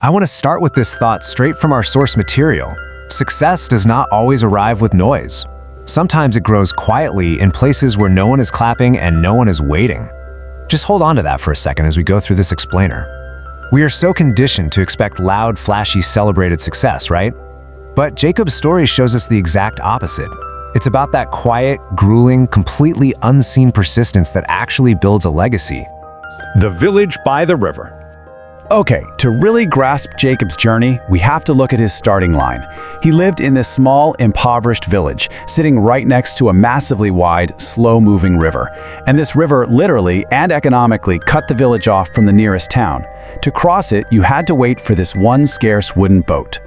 I want to start with this thought straight from our source material. Success does not always arrive with noise. Sometimes it grows quietly in places where no one is clapping and no one is waiting. Just hold on to that for a second as we go through this explainer. We are so conditioned to expect loud, flashy, celebrated success, right? But Jacob's story shows us the exact opposite. It's about that quiet, grueling, completely unseen persistence that actually builds a legacy. The village by the river. Okay, to really grasp Jacob's journey, we have to look at his starting line. He lived in this small, impoverished village, sitting right next to a massively wide, slow-moving river. And this river literally and economically cut the village off from the nearest town. To cross it, you had to wait for this one scarce wooden boat.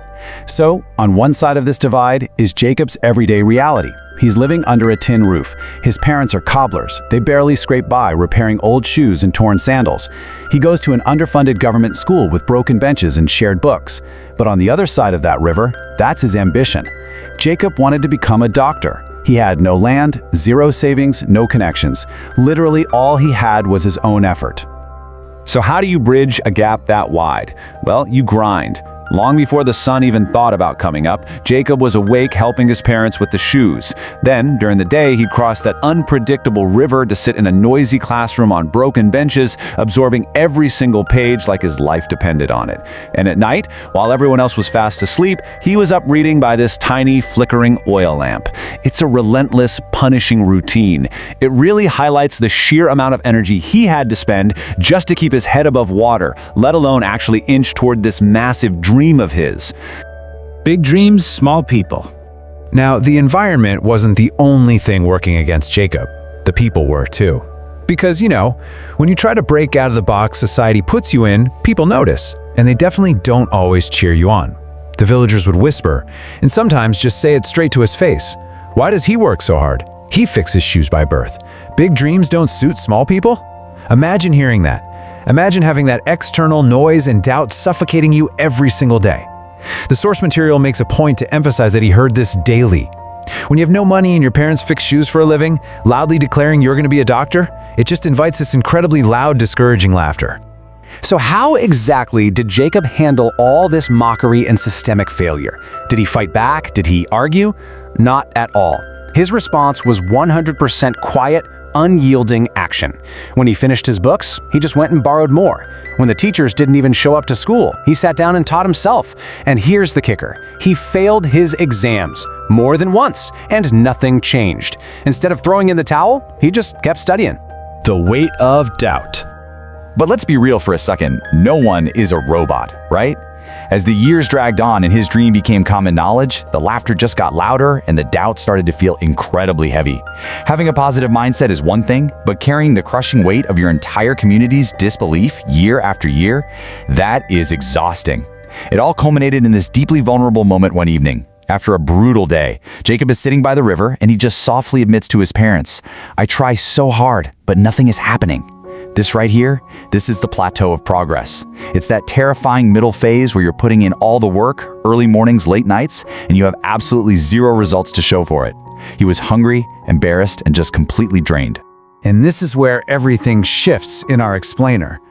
So, on one side of this divide is Jacob's everyday reality. He's living under a tin roof. His parents are cobblers. They barely scrape by, repairing old shoes and torn sandals. He goes to an underfunded government school with broken benches and shared books. But on the other side of that river, that's his ambition. Jacob wanted to become a doctor. He had no land, zero savings, no connections. Literally all he had was his own effort. So how do you bridge a gap that wide? Well, you grind. Long before the sun even thought about coming up, Jacob was awake helping his parents with the shoes. Then, during the day, he'd cross that unpredictable river to sit in a noisy classroom on broken benches, absorbing every single page like his life depended on it. And at night, while everyone else was fast asleep, he was up reading by this tiny, flickering oil lamp. It's a relentless, punishing routine. It really highlights the sheer amount of energy he had to spend just to keep his head above water, let alone actually inch toward this massive dream of his. Big dreams, small people. Now, the environment wasn't the only thing working against Jacob. The people were too. Because, when you try to break out of the box society puts you in, people notice, and they definitely don't always cheer you on. The villagers would whisper, and sometimes just say it straight to his face. Why does he work so hard? He fixes shoes by birth. Big dreams don't suit small people? Imagine hearing that. Imagine having that external noise and doubt suffocating you every single day. The source material makes a point to emphasize that he heard this daily. When you have no money and your parents fix shoes for a living, loudly declaring you're going to be a doctor, it just invites this incredibly loud, discouraging laughter. So how exactly did Jacob handle all this mockery and systemic failure? Did he fight back? Did he argue? Not at all. His response was 100% quiet, unyielding action. When he finished his books, he just went and borrowed more. When the teachers didn't even show up to school, he sat down and taught himself. And here's the kicker. He failed his exams more than once, and nothing changed. Instead of throwing in the towel, he just kept studying. The weight of doubt. But let's be real for a second. No one is a robot, right? As the years dragged on and his dream became common knowledge, the laughter just got louder and the doubt started to feel incredibly heavy. Having a positive mindset is one thing, but carrying the crushing weight of your entire community's disbelief year after year, that is exhausting. It all culminated in this deeply vulnerable moment one evening. After a brutal day, Jacob is sitting by the river and he just softly admits to his parents, "I try so hard, but nothing is happening." This right here, this is the plateau of progress. It's that terrifying middle phase where you're putting in all the work, early mornings, late nights, and you have absolutely zero results to show for it. He was hungry, embarrassed, and just completely drained. And this is where everything shifts in our explainer.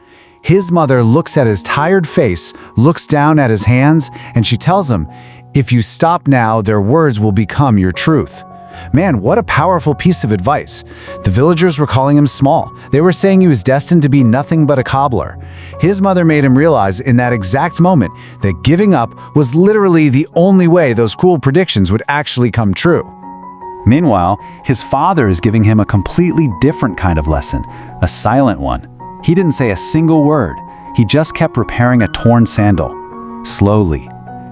His mother looks at his tired face, looks down at his hands, and she tells him, "If you stop now, their words will become your truth." Man, what a powerful piece of advice. The villagers were calling him small. They were saying he was destined to be nothing but a cobbler. His mother made him realize in that exact moment that giving up was literally the only way those cruel predictions would actually come true. Meanwhile, his father is giving him a completely different kind of lesson, a silent one. He didn't say a single word. He just kept repairing a torn sandal. Slowly,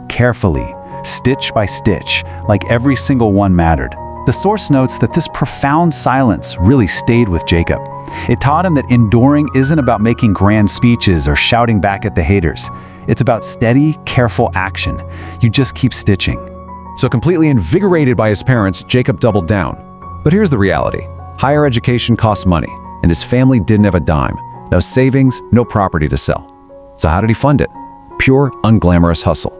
carefully, stitch by stitch, like every single one mattered. The source notes that this profound silence really stayed with Jacob. It taught him that enduring isn't about making grand speeches or shouting back at the haters. It's about steady, careful action. You just keep stitching. So completely invigorated by his parents, Jacob doubled down. But here's the reality. Higher education costs money, and his family didn't have a dime. No savings, no property to sell. So how did he fund it? Pure, unglamorous hustle.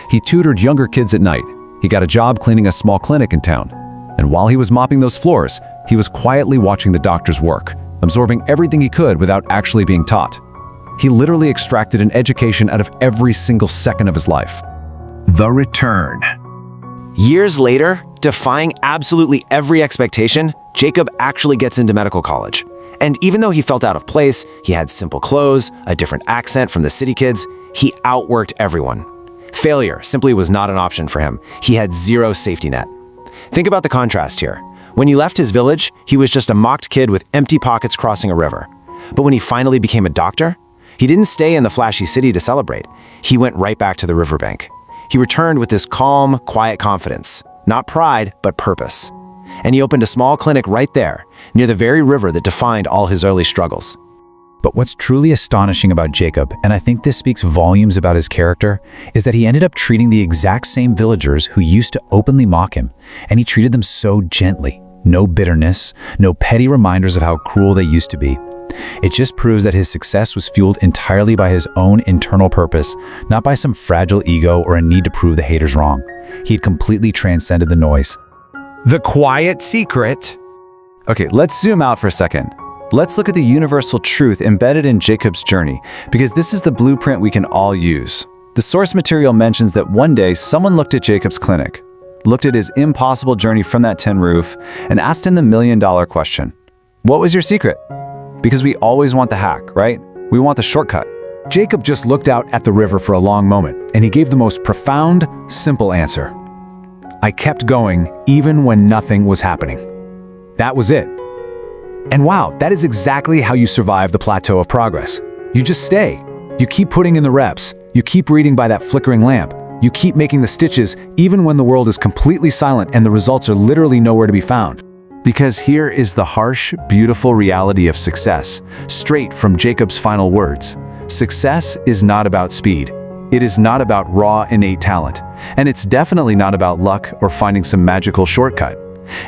He tutored younger kids at night. He got a job cleaning a small clinic in town. And while he was mopping those floors, he was quietly watching the doctors work, absorbing everything he could without actually being taught. He literally extracted an education out of every single second of his life. The Return. Years later, defying absolutely every expectation, Jacob actually gets into medical college. And even though he felt out of place, he had simple clothes, a different accent from the city kids, he outworked everyone. Failure simply was not an option for him. He had zero safety net. Think about the contrast here. When he left his village, he was just a mocked kid with empty pockets crossing a river. But when he finally became a doctor, he didn't stay in the flashy city to celebrate. He went right back to the riverbank. He returned with this calm, quiet confidence. Not pride, but purpose. And he opened a small clinic right there, near the very river that defined all his early struggles. But what's truly astonishing about Jacob, and I think this speaks volumes about his character, is that he ended up treating the exact same villagers who used to openly mock him, and he treated them so gently. No bitterness, no petty reminders of how cruel they used to be. It just proves that his success was fueled entirely by his own internal purpose, not by some fragile ego or a need to prove the haters wrong. He had completely transcended the noise. The quiet secret. Okay, let's zoom out for a second. Let's look at the universal truth embedded in Jacob's journey, because this is the blueprint we can all use. The source material mentions that one day someone looked at Jacob's clinic, looked at his impossible journey from that tin roof, and asked him the million-dollar question. What was your secret? Because we always want the hack, right? We want the shortcut. Jacob just looked out at the river for a long moment, and he gave the most profound, simple answer. I kept going even when nothing was happening. That was it. And wow, that is exactly how you survive the plateau of progress. You just stay. You keep putting in the reps. You keep reading by that flickering lamp. You keep making the stitches even when the world is completely silent and the results are literally nowhere to be found. Because here is the harsh, beautiful reality of success, straight from Jacob's final words. Success is not about speed. It is not about raw, innate talent. And it's definitely not about luck or finding some magical shortcut.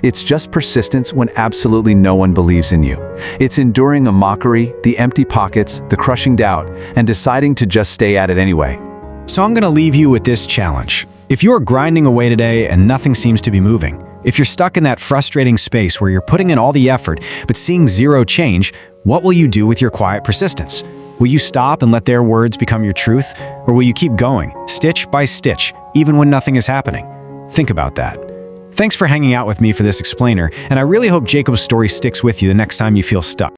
It's just persistence when absolutely no one believes in you. It's enduring a mockery, the empty pockets, the crushing doubt, and deciding to just stay at it anyway. So I'm going to leave you with this challenge. If you're grinding away today and nothing seems to be moving, if you're stuck in that frustrating space where you're putting in all the effort but seeing zero change, what will you do with your quiet persistence? Will you stop and let their words become your truth? Or will you keep going, stitch by stitch, even when nothing is happening? Think about that. Thanks for hanging out with me for this explainer, and I really hope Jacob's story sticks with you the next time you feel stuck.